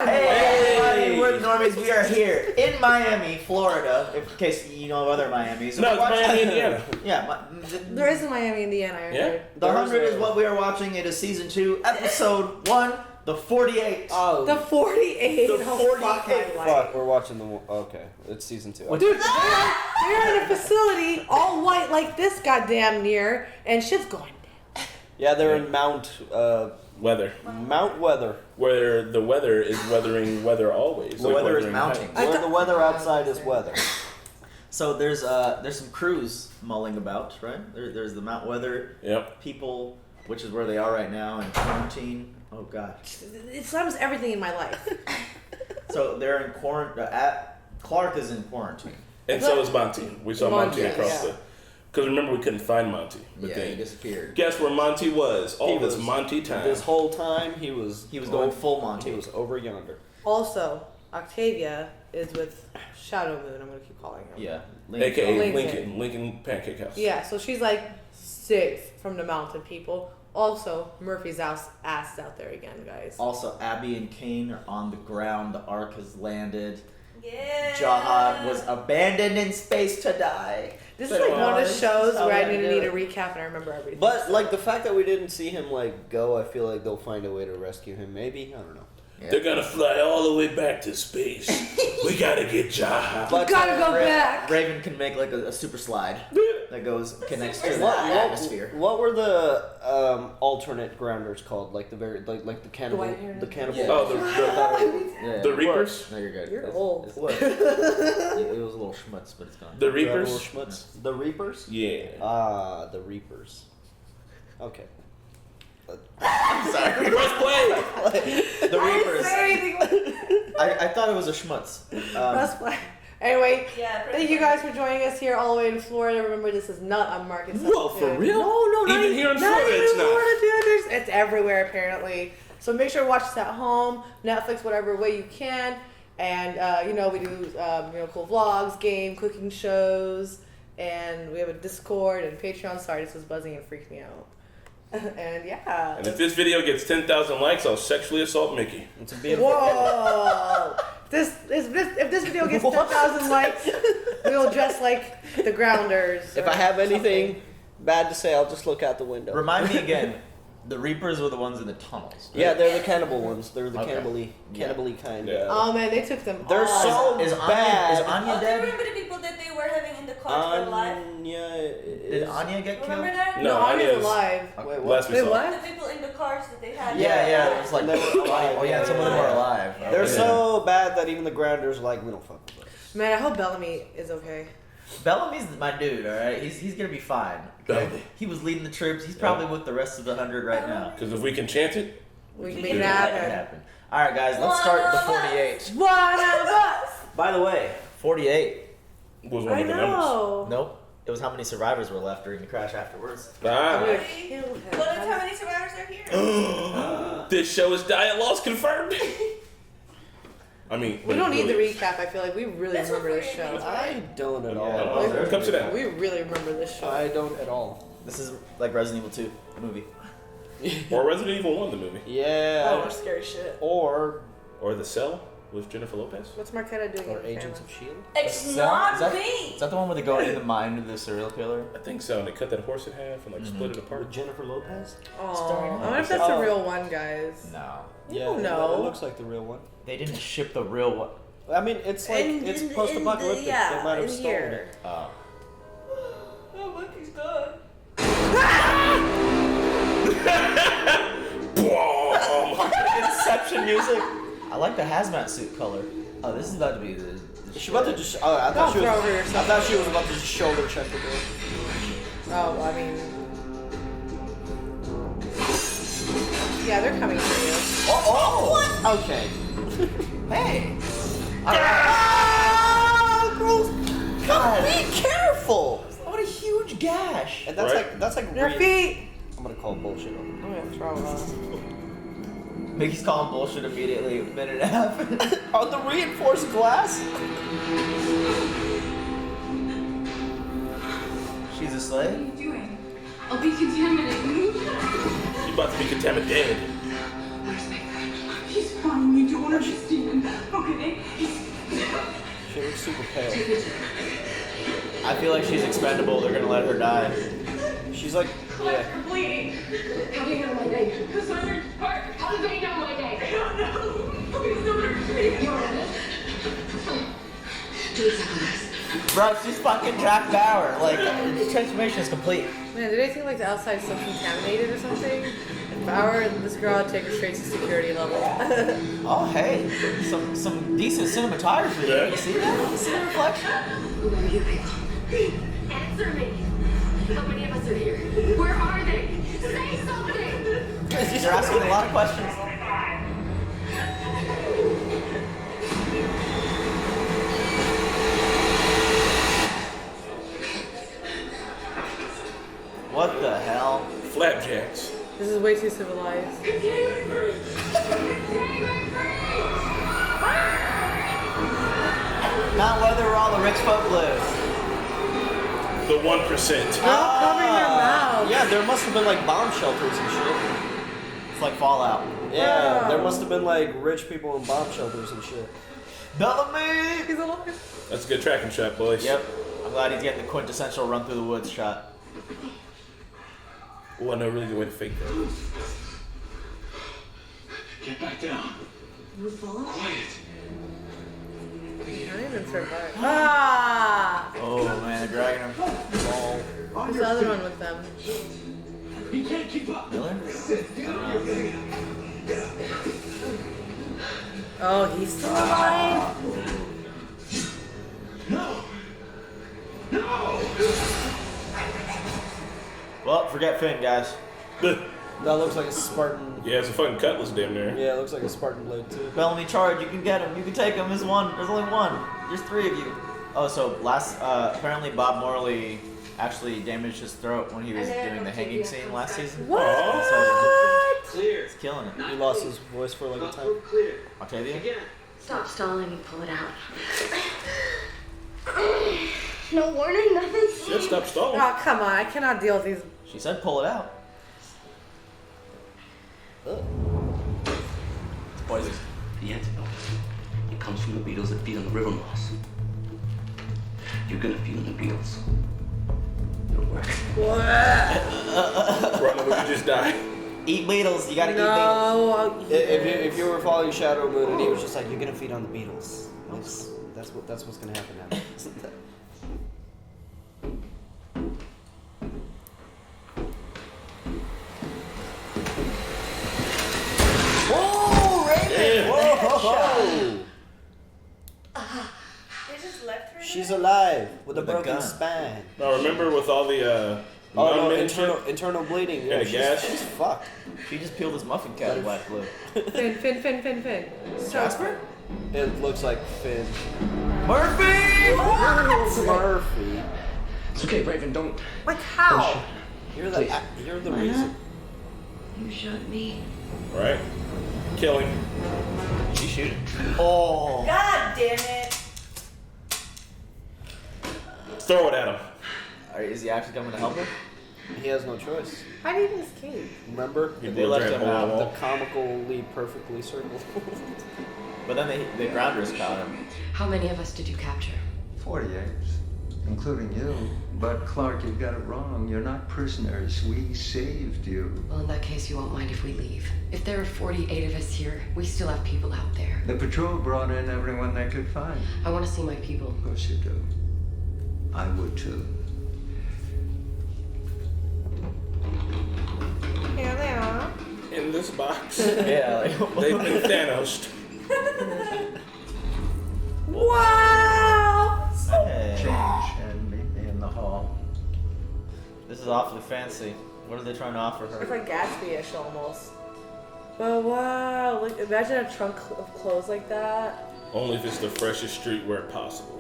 Hey, we're the Normies. We are here in Miami, Florida. In case you know of other Miamis. No, it's Miami, Indiana. Yeah, there is a Miami, Indiana. I heard. The 100 is what we are watching. It is season 2, episode 1, the 48. Oh, the 48. The 48. Fuck, we're watching the. Okay, it's season 2. Dude, they're in a facility, all white like this, goddamn near, and shit's going down. Yeah, they're in Mount Weather. Mount Weather. Where the weather is weathering weather always. The weather is mounting. Where the weather outside is weather. So there's some crews mulling about, right? There's the Mount Weather people, which is where they are right now in quarantine. Oh god. It sums everything in my life. So they're in quarantine. Clark is in quarantine. And so is Monty. We saw Monty across the... Because remember, we couldn't find Monty. But he disappeared. Guess where Monty was all this Monty time. This whole time, he was going full Monty. He was over yonder. Also, Octavia is with Shadow Moon, I'm going to keep calling him. Yeah. A.K.A. Lincoln Pancake House. Yeah, so she's like safe from the mountain people. Also, Murphy's ass is out there again, guys. Also, Abby and Kane are on the ground. The Ark has landed. Yeah. Jaha was abandoned in space to die. This is like one of the shows where I need a recap and I remember everything. But like the fact that we didn't see him like go, I feel like they'll find a way to rescue him. Maybe, I don't know. Yeah. They're gonna fly all the way back to space. We gotta get Jaha. We gotta go back. Raven can make like a super slide that connects to the What atmosphere. What were the alternate grounders called? Like the like the cannibal, the cannibal. Yeah. Oh, the Reapers. No, you're good. You're old. It was a little schmutz, but it's gone. The Reapers. Schmutz. The Reapers. Yeah. The Reapers. Okay. I'm sorry. Press play. The Reapers. Anything. I thought it was a schmutz. Press play. Anyway, Yeah, thank you guys for joining us here all the way in Florida. Remember, this is not a market. Whoa, for real? No, not even here in Florida, even it's in not. Florida, dude. It's everywhere apparently. So make sure to watch this at home, Netflix, whatever way you can. And we do cool vlogs, game, cooking shows, and we have a Discord and Patreon. Sorry, this was buzzing and freaked me out. And yeah. And if this video gets 10,000 likes, I'll sexually assault Mickey. It's a beautiful. Whoa! If this video gets 10,000 likes, we'll dress like the Grounders. If I have anything bad to say, I'll just look out the window. Remind me again. The Reapers were the ones in the tunnels. Right? Yeah, they're the cannibal ones. They're the Okay. cannibal-y kind. Yeah. Oh man, they took them. They're all. so Is bad. Anya Oh, do you dead? remember the people that they were having in the car for life? Did Anya get killed? Remember that? No, Anya's Anya's alive. Wait, Last we Wait, saw. what? The people in the cars that they had. Yeah. It was like They were alive. oh yeah, some of them were alive. They're Okay. so bad that even the grounders are like, we don't fuck with those. Man, I hope Bellamy is okay. Bellamy's my dude, alright? He's gonna be fine. Okay? Bellamy. He was leading the troops. He's probably with the rest of the 100 right now. Because if we can chant it, We can Make make it happen. Alright guys, let's start the 48. One of us. By the way, 48. was one I of the numbers. know. Nope. It was how many survivors were left during the crash afterwards. I'm Ah. gonna kill him. Well, that's how many survivors are here. This show is diet loss confirmed. I mean, We don't need the really. recap. I feel like we really That's remember what this show. we're I don't at Yeah. all. Oh, come sit down. We really remember this show. I don't at all. This is like Resident Evil 2 movie. Or Resident Evil 1, the movie. Yeah. Oh, scary shit. Or Or The Cell with Jennifer Lopez. What's Marquetta doing? or in the Agents family? of Shield. It's Is not that- me. Is that the one where they go into the mind of the serial killer? I think so. And they cut that horse in half and like split it apart. With Jennifer Lopez. Oh, I wonder if that's the real one, guys. No. You don't know. It looks like the real one. They didn't ship the real one. I mean, it's like it's post-apocalyptic. They might have in stolen here. it. Oh. Oh, look, he's gone. Inception music. I like the hazmat suit color. Oh, this is about to be the Is she about to just? Oh, I thought Don't she was. throw over yourself. I thought she was about to just shoulder check the girl. Oh, I mean. Yeah, they're coming for you. Oh! Okay. Hey! Ah, gross! God. Be careful. What a huge gash! And that's Right. like Their real- feet. I'm gonna call bullshit on I'm gonna throw them. Mickey's calling bullshit immediately. A minute and a half. on the reinforced glass. She's a What are slave? you doing? I'll be contaminated. You about to be contaminated. Where's my friend? He's fine. You don't don't understand. Okay? She looks super pale. I feel like she's expendable. They're gonna let her die. She's like, yeah. You're bleeding. How do you know my day? Because I'm your heart. How do they know my day? I don't know. Please don't hurt me. You're in it. Do exactly this. Bro, she's fucking Jack Bauer. Like, the transformation is complete. Man, did they think like the outside so contaminated or something? If Bauer and this girl would take her straight to security level. Oh, hey. Some decent cinematography. Yeah. You see that? You see the reflection? Who are you people? Answer me. How many of us are here? Where are they? Say something. You're asking a lot of questions. What the hell? Flapjacks. This is way too civilized. Not whether all the rich folk live. The 1%. Not covering their mouths. Yeah, there must have been like bomb shelters and shit. It's like Fallout. Yeah, Wow. there must have been like rich people in bomb shelters and shit. Bellamy! He's alive. That's a good tracking shot, boys. Yep. I'm glad he's getting the quintessential run through the woods shot. Oh, I know a really good way to fake that. Get back down. You fall? Quiet. I didn't even survive. Ah! Oh man, they're dragging him. Ball. Who's the other one with them? He can't keep up. Miller? Oh, he's still alive? No. No. Well, forget Finn, guys. That looks like a Spartan. Yeah, it's a fucking cutlass damn near. Yeah, it looks like a Spartan blade too. Bellamy, charge. You can get him. You can take him. There's one. There's only one. There's three of you. Oh, so apparently Bob Morley actually damaged his throat when he was doing the hanging scene last season. What? So Clear. he's killing it. He lost his voice for like a time. Clear. Octavia? Again. Stop stalling and pull it out. No warning, nothing. Just stop stalling. Oh, come on. I cannot deal with these. She said pull it out. Ugh. It's poison. The antidote. It comes from the beetles that feed on the river moss. You're gonna feed on the beetles. It'll work. Run over, you just die. Eat beetles. You gotta eat No. If you were following Shadow Moon and he was just like, you're gonna feed on the beetles. That's what's gonna happen now. Whoa, Raven! Whoa! They just left her. She's there? alive with a With a broken gun. spine. Now remember with all the Oh no, numbing and shit? internal bleeding. Yeah, And the gas? she's fucked. She just peeled his muffin cap with black glue. Finn. Jasper? It looks like Finn. Murphy! Murphy. It's okay, Raven, don't. Like how? You're the reason. You shot me. Right? Kill him. She shoot him. Oh. God damn it. Throw it at him. Is he actually coming to help her? He has no choice. How did he even escape? Remember? They left him out. The comically perfectly circled. But then the grounders caught him. How many of us did you capture? 48, including you. But Clark, you've got it wrong. You're not prisoners. We saved you. Well, in that case, you won't mind if we leave. If there are 48 of us here, we still have people out there. The patrol brought in everyone they could find. I want to see my people. Of course you do. I would too. Here they are. In this box. Yeah, like They've been Thanos. Wow! Hey. Change and meet me in the hall. This is awfully fancy. What are they trying to offer It's her? like Gatsby-ish almost. Oh wow! Like imagine a trunk of clothes like that. Only if it's the freshest streetwear possible.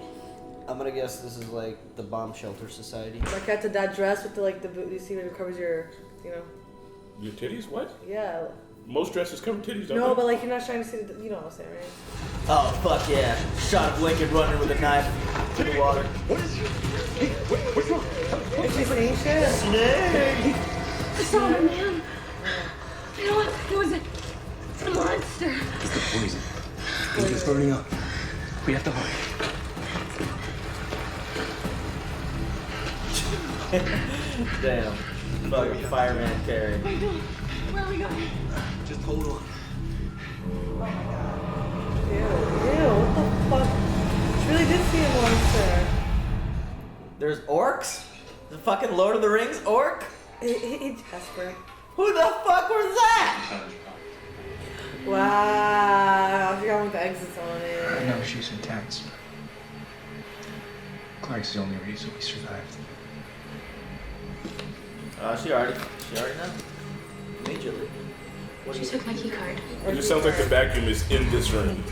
I'm gonna guess this is like the bomb shelter society. Like that dress with the boot you see when it covers your, Your titties? What? yeah. Most dresses cover titties, don't No, they? but like you're not trying to see you know what I'm saying, right? Oh fuck yeah! Shot of Lincoln running with a knife to the water. What's wrong? Is she saying shit? Snake! I saw a man. You know what? It was a monster. It's the poison. It's burning up. We have to hurry. Damn. Fucking fireman carry. Where are we going? Just hold on. Ew, what the fuck? She really did see a monster. There's orcs? The fucking Lord of the Rings orc? Hey, Jasper. Who the fuck was that? Wow, she got one with the exits on I it. know she's intense. Clark's the only reason we survived. She already knows. Immediately. She took my key card. It just sounds like the vacuum is in this room.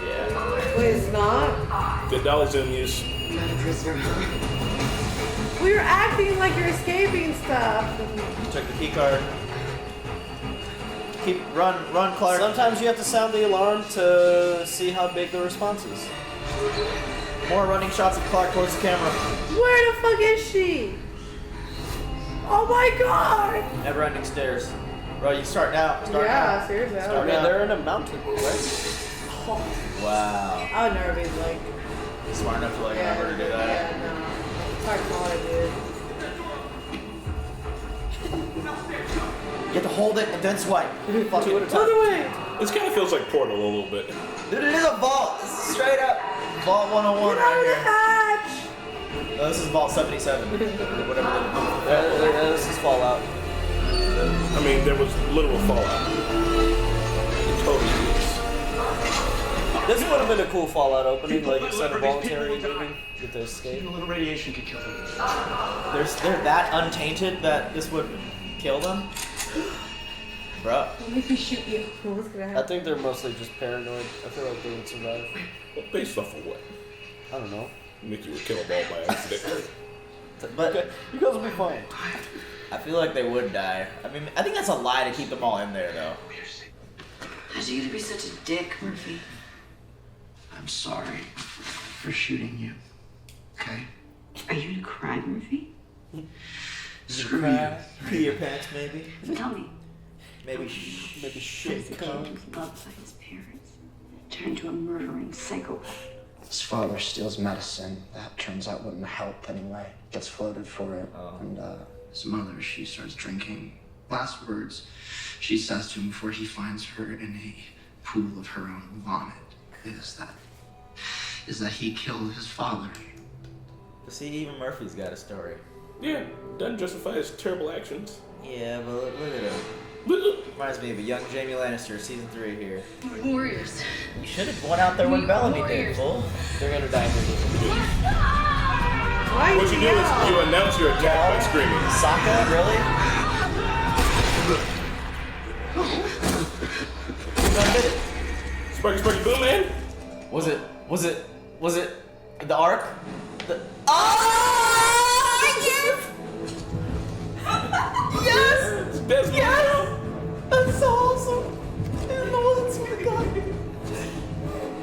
Yeah. Wait, it's not? The dollar's in use. Not a prisoner, huh? We were acting like you're escaping stuff. Check the key card. Run, Clark. Sometimes you have to sound the alarm to see how big the response is. More running shots of Clark towards the camera. Where the fuck is she? Oh my god! Never ending stairs. Bro, you start now. Start Yeah, now. seriously. Start I mean, now. they're in a mountain, right? Wow. I would never be like. Smart enough to remember to do that. Yeah, no. It's hard to call it, dude. You have to hold it and then swipe. Fuck it. Other way! This kind of feels like Portal a little bit. Dude, it is a vault. This is straight up. Vault 101 Get out of the right hatch! here. No, this is Vault 77. Whatever This is Fallout. I mean, there was literal fallout. It totally is. This would have been a cool Fallout opening, like instead of voluntary leaving, get to escape. A little radiation could kill them. They're that untainted that this would kill them? Bruh. Don't make me shoot you. What's gonna I happen? think they're mostly just paranoid. I feel like they would survive. Based off of what? I don't know. Mickey would kill a ball by accident. But You guys will be fine. I feel like they would die. I mean, I think that's a lie to keep them all in there, though. How'd you get to be such a dick, Murphy? I'm sorry for shooting you. Okay? Are you gonna cry, Murphy? Screw you. Pee your pants, maybe. Tell me. Maybe This shit. kid was loved by his parents, turned to a murdering psychopath. His father steals medicine. That turns out wouldn't help anyway. Gets floated for it. And, His mother, she starts drinking. Last words she says to him before he finds her in a pool of her own vomit is that he killed his father. See, even Murphy's got a story. Yeah, doesn't justify his terrible actions. Yeah, but look at him. Reminds me of a young Jamie Lannister, season 3 here. Warriors. You should have went out there when We Bellamy warriors. did, fool. They're gonna die here. Why What you do is you announce your attack by screaming. Sokka, really? Who done did it? Sparky, Sparky, boom, man. Was it the Ark? Oh! Yes! Yes! That's Yes! That's so awesome! And the ones with the gun.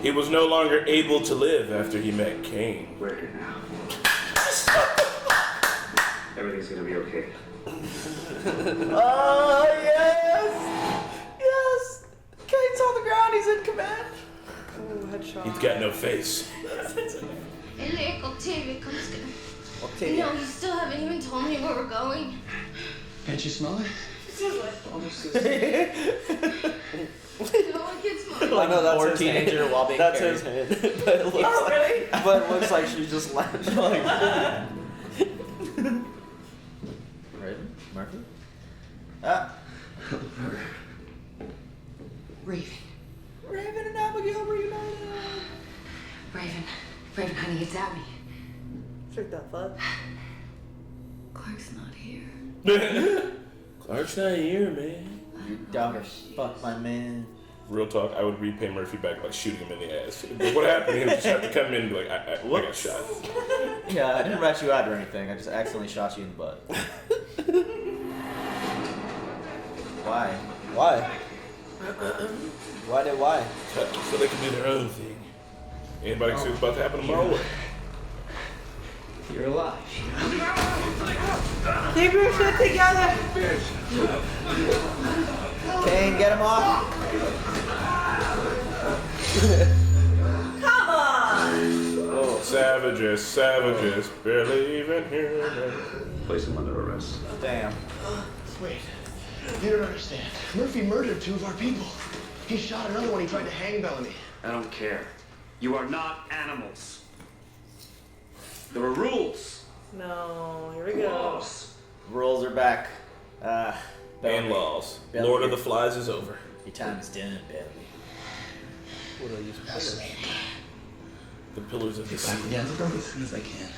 He was no longer able to live after he met Cain. We're here now. Everything's gonna be okay. Oh, yes! Yes! Kane's on the ground, he's in command. Ooh, headshot. He's got no face. Hey, Octavia, come scared. Octavia. No, you still haven't even told me where we're going. Can't you smell it? No one can smell. I know that's Poor his teenager hand. while being That's carried. his hand. But it looks Oh, really? but it looks like she just landed. Raven? Murphy? Ah. Raven. Raven and Abigail reunited. Raven, honey, it's Abby. Trick that fuck. Clark's not here. Clark's not here, man. Your daughter fucked my man. Real talk, I would repay Murphy back by shooting him in the ass. But what happened? He would just have to come in and be like, I got shot. Yeah, I didn't rat you out or anything. I just accidentally shot you in the butt. Why? Why? Why? So they can do their own thing. Anybody can see what's about to happen tomorrow? You're alive. Keep your shit together. Kane, get him off. Savages, barely even human. Place him under arrest. Damn. Wait, you don't understand. Murphy murdered 2 of our people. He shot another one. He tried to hang Bellamy. I don't care. You are not animals. There are rules. No, here we go. Laws. Rules are back. And laws. Bellamy. Lord of the Flies is over. Your time's done, Bellamy. What do I use? The pillars of the sea. Yeah, look over as soon as I can.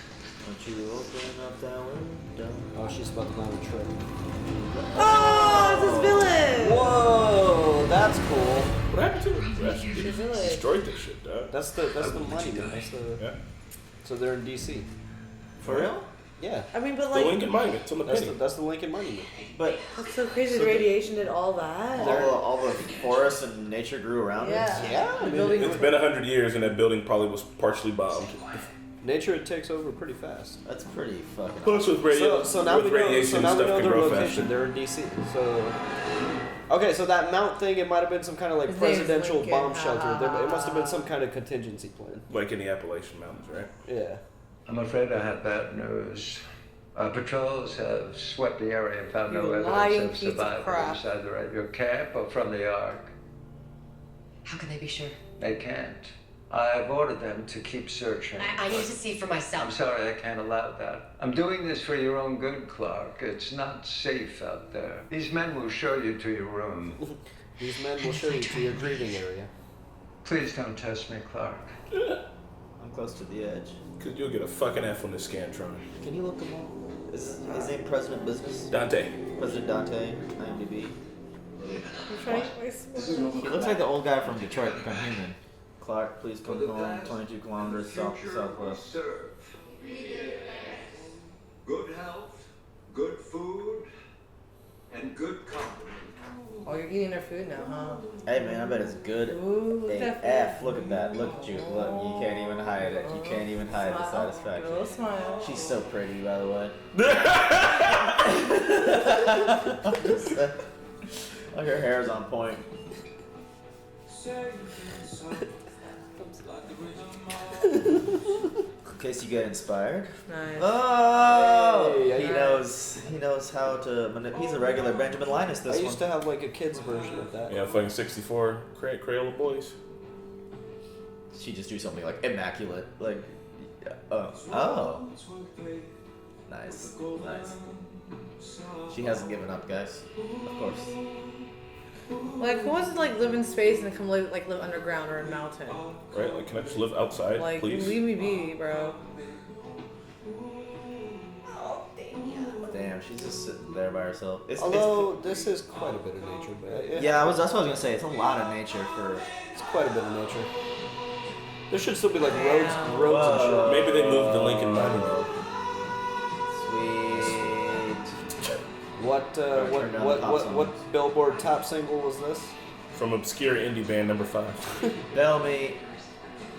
Don't you open up that window? Oh, she's about to go on a trip. Oh, it's his village. Whoa, that's cool. What happened to it? Your village. Destroyed this shit, dog. That's the money, man. That's the. Yeah. So they're in DC. For real? Yeah. I mean, but The like, Lincoln Monument. It's on the penny. That's the Lincoln Monument. But that's so crazy. The radiation did all that. all the forests and nature grew around Yeah. it. Yeah. The building. It's been 100 years and that building probably was partially bombed. Nature takes over pretty fast. That's pretty fucking. Plus with radio, So now we with know. radiation, So now we stuff know can their grow location. faster. They're in DC. So. Okay, so that mount thing, it might have been some kind of like His name's presidential Lincoln. bomb shelter. It must have been some kind of contingency plan. Like in the Appalachian Mountains, right? Yeah. I'm afraid I have bad news. Our patrols have swept the area and found no You lying evidence piece of of crap. survivors, either at your camp or from the Ark. How can they be sure? They can't. I've ordered them to keep searching. I need to see for I'm myself. sorry, I can't allow that. I'm doing this for your own good, Clark. It's not safe out there. These men will show you to your room. These men will show you to your grieving area. Please don't test me, Clark. I'm close to the edge. Cause you'll get a fucking F on this Scantron. Can you look him up? Is his name President Business? Dante. President Dante, IMDb. This He looks like the old guy from Detroit Become Human. Clark, please come home. 22 kilometers south to southwest. Good health, good food, and good company. Oh, you're eating their food now, huh? Hey man, I bet it's good. Ooh, AF. Look at that. Look at you. Look, you can't even hide it. You can't even hide the Smile. satisfaction. Little smile. She's so pretty, by the way. Like her hair's on point. In case you get inspired. Nice. Oh, Hey, he knows. He knows how to. He's a regular Benjamin Linus. This I one. used to have like a kid's version of that. Yeah, fucking 64 Crayola boys. She just do something like immaculate, like. Oh. Nice. Nice. She hasn't given up, guys. Of course. Like, who wants to like live in space and come live underground or in a mountain? Right? Like, can I just live outside, Like, please? leave me be, bro. Damn, she's just sitting there by herself. Although this is quite a bit of nature, but Yeah, that's what I was gonna say. It's a lot of nature for. it's quite a bit of nature. There should still be like roads and shit. Maybe they moved the Lincoln Monument. Sweet. What Billboard top single was this? From obscure indie band number 5. Bellamy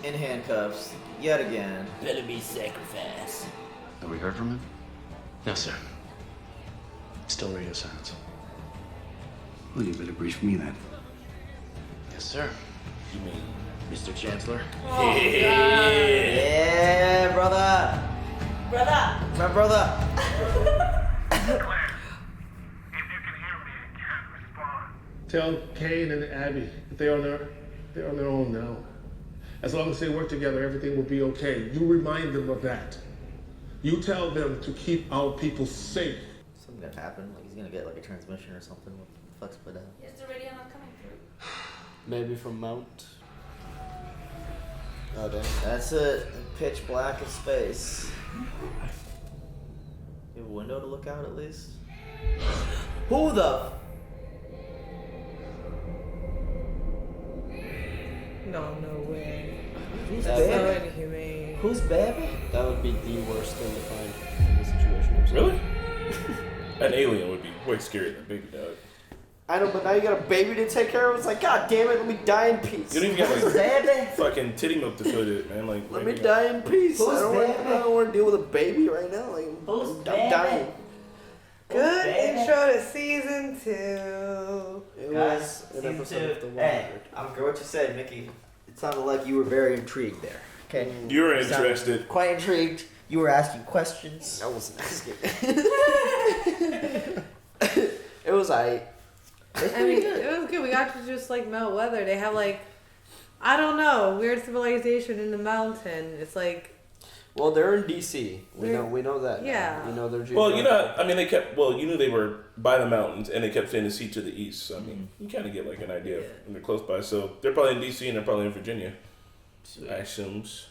in handcuffs yet again. Bellamy sacrifice. Have we heard from him? No, sir. Still radio silence. Well, you better brief me then. Yes, sir. You mean Mr. Chancellor? Oh, Yeah, brother. Brother. My brother. Tell Kane and Abby that they're on their own now. As long as they work together, everything will be okay. You remind them of that. You tell them to keep our people safe. Something gonna happen. Like he's gonna get like a transmission or something. What the fuck's put down? Is the radio not coming through? Maybe from Mount. Oh damn. That's it. Pitch black of space. You have a window to look out at least. Who the? No way. Who's That's baby? so inhumane. Who's baby? That would be the worst thing to find in this situation. Really? An alien would be way scarier than a baby dog. I know, but now you got a baby to take care of. It's like, God damn it, let me die in peace. You don't even get Who's like baby? fucking titty milk to feed it, man. Like, Let maybe me die in peace. Who's I don't baby? want to deal with a baby right now. Like, Who's I'm baby? dying. Good baby? intro to season 2. It Guys, was an season episode of The 2. Wire. Hey, I don't care what you said, Mickey. It sounded like you were very intrigued there. Okay. You were You sound interested. Quite intrigued. You were asking questions. I wasn't asking. It was I mean, it was good. We got to just like melt weather. They have like, I don't know, weird civilization in the mountain. It's like. Well, they're in DC. We know that. Yeah. Now. You know they're. Well, I mean, they kept. Well, you knew they were by the mountains, and they kept saying the sea to the east. So I mean, you kind of get like an idea, and they're close by. So they're probably in DC, and they're probably in Virginia. I assumes.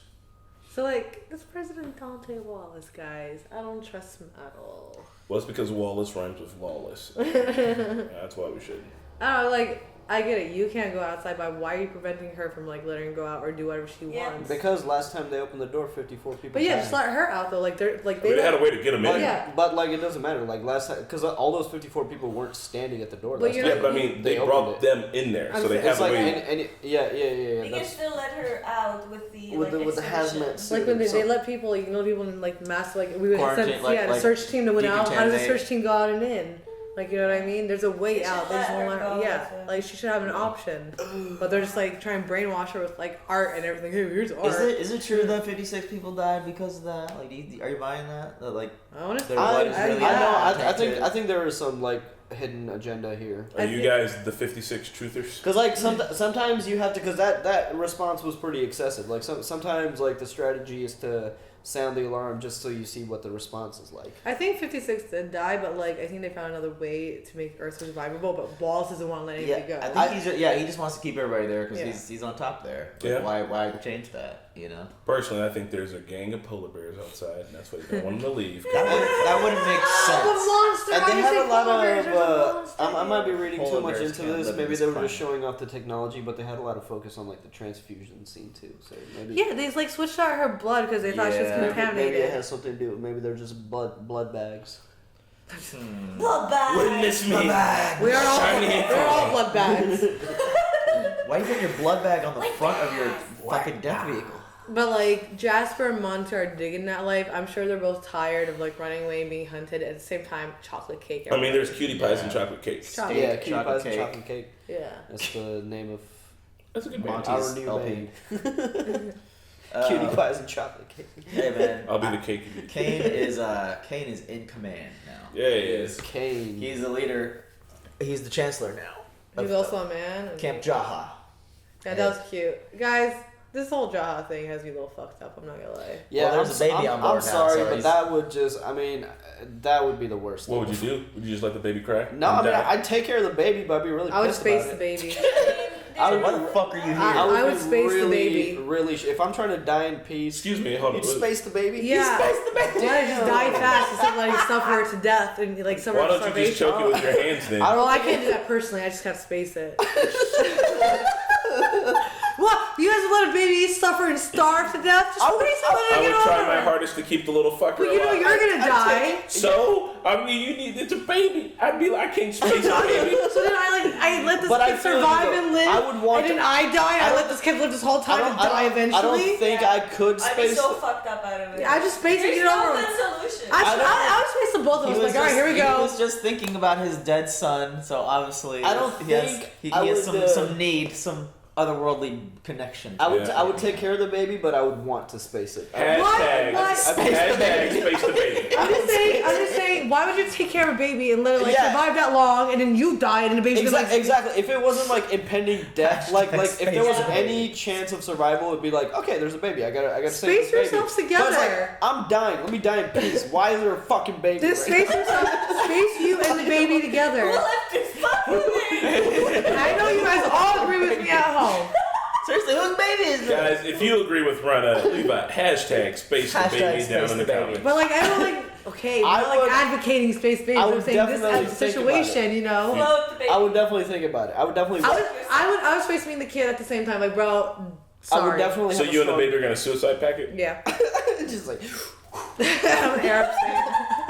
So like, this President Dante Wallace, guys, I don't trust him at all. Well, it's because Wallace rhymes with lawless. That's why we shouldn't. I don't know, like, I get it. You can't go outside, but why are you preventing her from like letting her go out or do whatever she wants? Because last time they opened the door, 54 people. But yeah, died. just let her out though. Like they're like they had a way to get them in. Yeah. But like it doesn't matter. Like last time, because all those 54 people weren't standing at the door. But last you're time. But I mean, they brought them in there, so they have a way. Yeah. They can still let her out with the with the hazmat suit. Like when they let people, like, people in like mass, like we would Quarantine, send like a search team that went out. How does the decontaminate. search team go out and in? Like, you know what I mean? There's a way out. They just won't let her. go, Yeah, that's it. like she should have an option. But they're just like trying to brainwash her with like art and everything. Hey, here's art. Is it true that 56 people died because of that? Like, are you buying that? That like, I want to. their blood is really I think there is some like hidden agenda here. Are you guys the 56 truthers? Because like sometimes you have to, because that response was pretty excessive. Like sometimes like the strategy is to sound the alarm just so you see what the response is like. I think 56 did die, but like I think they found another way to make Earth survivable. But Wallace doesn't want to let anybody go. I think he just wants to keep everybody there because he's on top there. Like, why change that? You know. Personally, I think there's a gang of polar bears outside, and that's why you don't want them to leave. That wouldn't make sense. The monster! And they had a lot of. I I might be reading Polar too much bears into can't this. live in Maybe this they were climate. just showing off the technology, but they had a lot of focus on like the transfusion scene too. So maybe. Yeah, they like switched out her blood because they thought she was contaminated. Maybe it has something to do. Maybe they're just blood bags. Blood bag. Witness me. We are all blood bags. Why you put your blood bag on the front of your fucking death vehicle? But like Jasper and Monty are digging that life. I'm sure they're both tired of like running away and being hunted. At the same time, chocolate cake. I mean, there's cutie pies and chocolate cakes. Yeah, cutie pies and chocolate cake. Yeah. That's the name of. That's a good our Monty's new LP. band. Cutie pies and chocolate cake. Hey man, I'll be the cake. Kane is in command now. Yeah, he is. Kane. He's the leader. He's the chancellor now. He's also a man. Camp Jaha. Yeah, that was cute, guys. This whole Jaha thing has me a little fucked up. I'm not gonna lie. Yeah, well, there's a baby on board I'm sorry, now, so but that would just. I mean, that would be the worst. What would you do? Would you just let the baby cry? No, I mean, I'd take care of the baby, but I'd be really I would pissed space about the it. baby. Why the fuck are you here? I would be space the really, baby. Really, if I'm trying to die in peace. Excuse me, hold on. You'd space the baby. Yeah. You space the baby. Why just die fast instead of letting suffer to death and like suffer Why to don't you starvation? just choke it with your hands then? Well, I can't do that personally. I just gotta space it. What? You guys would let a baby suffer and starve to death? Just space it. I would try my hardest to keep the little fucker But you know alive. you're gonna die. So, I mean, it's a baby. I'd be like, I can't space a baby. So then I let this But I kid feel survive you, and live. I would want and then to- I die. I let this kid live this whole time and die eventually. I don't think I could I'd be space. so fucked up out of it. Yeah, I just space it. There's You no know. good solution. I would space the both of us. Like, all right, here we He go. was just thinking about his dead son, so obviously I don't he has, think he I has would, some need, some otherworldly connection. I would Yeah. I would take care of the baby, but I would want to space it. Hashtag, What? hashtag space the baby. I'm just saying, why would you take care of a baby and let it like Yeah. survive that long and then you die and the baby's gonna like Exactly. If it wasn't like impending death, like if there was any chance of survival, it'd be like, okay, there's a baby. I gotta save Space this baby. yourselves But it's like, together. I'm dying. Let me die in peace. Why is there a fucking baby? Just right space yourself, space you and the baby together. Who left this fucking baby? I know you guys all agree with me at home. Seriously, whose baby is this? Guys, if you agree with Rana, leave a hashtag space the Hashtag baby space down in the the baby. comments. But like I don't like okay, we're I not like would- advocating space babies. I I'm would saying this definitely as a think about situation, it. you know. Float the baby. I would definitely think about it. I would definitely. I would space me and the kid at the same time, like bro, sorry. I would definitely. So have you a and the strong- baby are gonna suicide pack it? Yeah. just like. I'm Arab saying.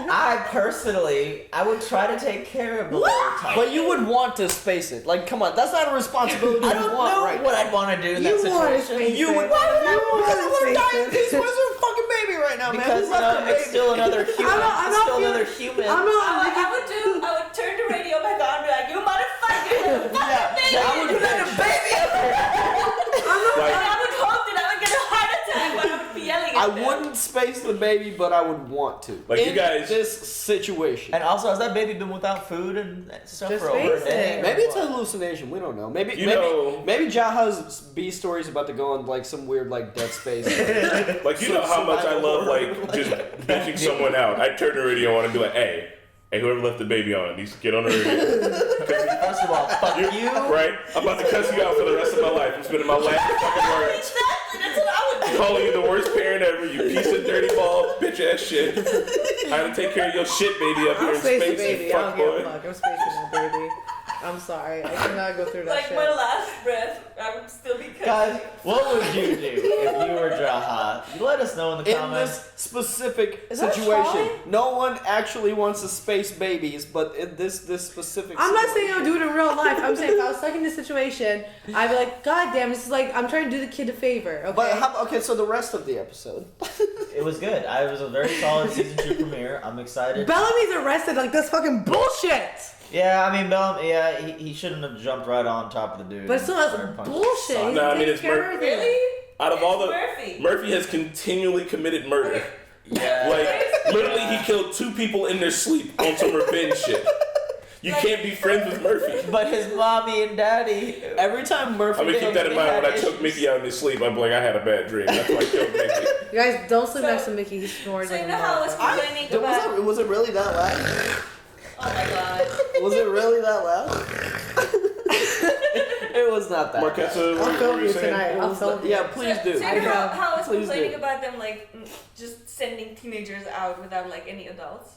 I personally, I would try to take care of the whole time. But you would want to space it. Like, come on, that's not a responsibility I you don't want know right what now. I'd want to do in You that want to situation. space You it. would want to You because I want to space die in it. peace. Where's the fucking baby right now, man? Because Who left the it's baby? still another human. I'm It's not still feeling- another human. I'm not. I would turn the radio back on and be like, you motherfucker! Yeah, I would You let a baby up here. And I would hope that I would get a heart attack by I wouldn't space the baby, but I would want to. Like, in you guys- this situation. And also, has that baby been without food and stuff Just for over a space day? it. Maybe it's a hallucination. We don't know. Maybe know- maybe Jaha's B story's about to go on like some weird like Dead Space. Like, you know how much I love, like, just bitching someone out. I turn the radio on and be like, hey, whoever left the baby on needs to get on the radio. First of all, fuck you. Right? I'm about to cuss you out for the rest of my life. I'm spending my last fucking words. Exactly, that's what I would do. Calling you the worst parent ever, you piece of dirty ball, bitch ass shit. I had to take care of your shit baby up here I'm in spacing space, baby. you I fuck don't give boy. a fuck. I'm spacing that baby. I'm sorry. I cannot go through that Like shit. my last breath, I would still be cussing. Guys, what would you do if you were Jaha? You let us know in the In comments. this specific Is that situation, Troy? no one actually wants to space babies, but in this specific I'm not saying situation- I would do it in real life. I'm saying if I was stuck in this situation, I'd be like, God damn, this is like, I'm trying to do the kid a favor, okay? But okay, so the rest of the episode. It was good. It was a very solid season 2 premiere. I'm excited. Bellamy's arrested, like, that's fucking bullshit! Yeah, I mean, Bellamy, yeah, he shouldn't have jumped right on top of the dude. But still, and that's started punching bullshit. his He's No, I mean, taking it's care of everything. Really? Out of all the Murphy. Murphy has continually committed murder. Yeah. Like, literally, he killed 2 people in their sleep on some revenge shit. You can't be friends with Murphy. But his mommy and daddy. Every time Murphy I'm gonna keep that in mind when I had took Mickey out in his sleep. I'm like, I had a bad dream. That's why I killed Mickey. You guys don't sleep next to Mickey. He snores So like you a know how I was motherfucker. complaining about... Was it really that loud? Oh my god. Was it really that loud? It was not that Marquesa, I'll what film were you you saying? tonight. I'll film you. Yeah, please do. So you know how I was Please complaining do. about them like just sending teenagers out without like any adults,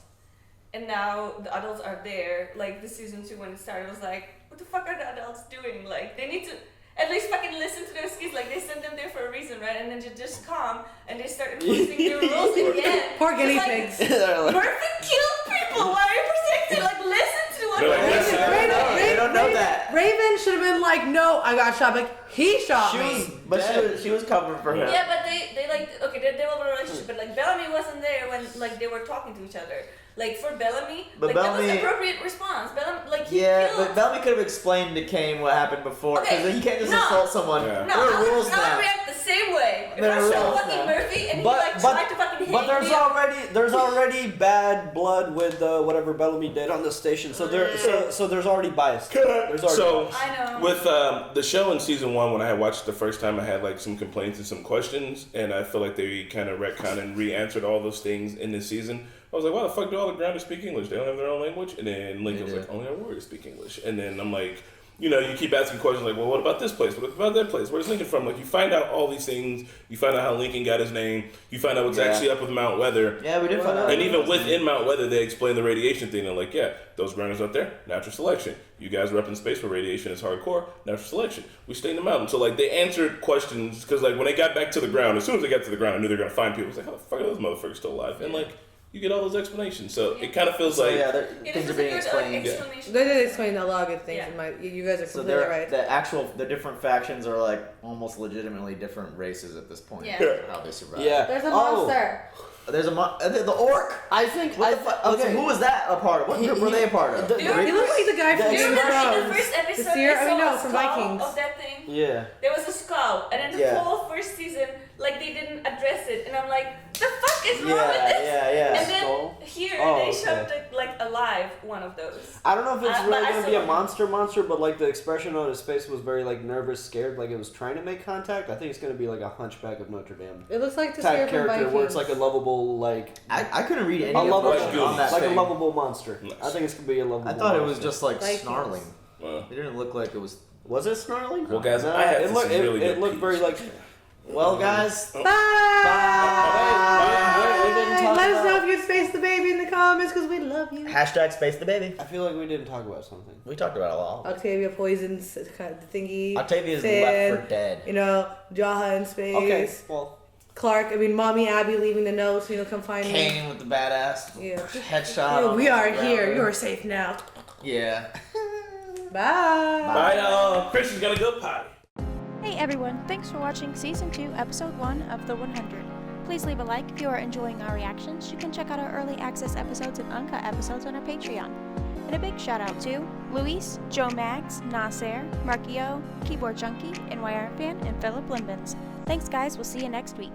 and now the adults are there. Like the season 2 when it started, I was like, what the fuck are the adults doing? Like they need to at least fucking listen to those kids. Like they sent them there for a reason, right? And then they just come and they start enforcing their rules again. Poor guinea It's pigs. They're like- Murphy killed people. Why are you protecting? Like listen to what They're like, Murphy listen. said. They don't know that. Raven should have been like, no, I got shot. Like, he shot She me. was, but she was covering for him. Yeah, but they like okay, they developed a relationship, but like Bellamy wasn't there when like they were talking to each other. Like for Bellamy, But like that was Bellamy- the appropriate response. Bellamy, like he Yeah, killed. but Bellamy could have explained to Kane what happened before. Because Okay, you can't just no. assault someone. Yeah. No, There are I rules would now. react the same way. If There I are saw rules fucking now. Murphy and he like tried to fucking hit but there's me, already bad blood with whatever Bellamy did on the station, so there's already bias. There's already So, bias. I know. with the show in season 1, when I had watched it the first time, I had like some complaints and some questions, and I feel like they kind of retconned and re-answered all those things in this season. I was like, why the fuck do all the grounders speak English? They don't have their own language? And then Lincoln was like, only our warriors speak English. And then I'm like, you know, you keep asking questions like, well, what about this place? What about that place? Where's Lincoln from? Like, you find out all these things. You find out how Lincoln got his name. You find out what's actually up with Mount Weather. Yeah, we did find out. And even within Mount Weather, they explain the radiation thing. They're like, yeah, those grounders up there, natural selection. You guys are up in space where radiation is hardcore, natural selection. We stay in the mountain. So, like, they answered questions because, like, when they got back to the ground, as soon as they got to the ground, I knew they were going to find people. I was like, how the fuck are those motherfuckers still alive? And, like, you get all those explanations. So, it kind of feels So like... yeah, Yeah, things this are is a being good explained. explanation. They did explain a lot of good things. Yeah. You guys are So completely right. the different factions are like almost legitimately different races at this point. Yeah. How they survive. Yeah. There's a Oh. monster. There's the orc. I think. What the fuck? Okay, who was that a part of? What group were they a part of? He looks like the guy from Do you Game of remember in the Thrones. first episode The Seer- they I mean, saw no, a from skull Vikings. of that thing? Yeah. There was a skull, and in the Yeah. whole first season, like they didn't address it, and I'm like, the fuck is wrong Yeah, with this? yeah. And then Skull? here Oh, they okay. showed like alive one of those. I don't know if it's But really I gonna be a still- monster, but like the expression on his face was very like nervous, scared, like it was trying to make contact. I think it's gonna be like a Hunchback of Notre Dame It looks like the Seer type from character Vikings. where it's like a lovable, like I couldn't read any a of lovable, Russian on that like thing. a lovable monster. Nice. I think it's gonna be a lovable. I thought it was monster. just like Vikings. snarling. Well, It didn't look like it was. Was it snarling? Well, guys, No, I had it to looked. see really It good looked very peas. like. Well, guys. Bye. Wait, we didn't talk Let us know about- if you'd space the baby in the comments because we love you. Hashtag space the baby. I feel like we didn't talk about something. We talked about it all. Octavia poisons kind of thingy. Octavia's Finn, left for dead. You know, Jaha in space. Okay, well, Mommy Abby leaving the note, so come find me. Kane with the badass Yeah. headshot. Yeah, on we the are ground. here. You are safe now. Yeah. Bye. Bye, y'all. Chris is gonna go potty. Hey everyone, thanks for watching Season 2, Episode 1 of The 100. Please leave a like if you are enjoying our reactions. You can check out our early access episodes and uncut episodes on our Patreon. And a big shout out to Luis, Joe Mags, Nasser, Markio, Keyboard Junkie, NYR Fan, and Philip Limbens. Thanks guys, we'll see you next week.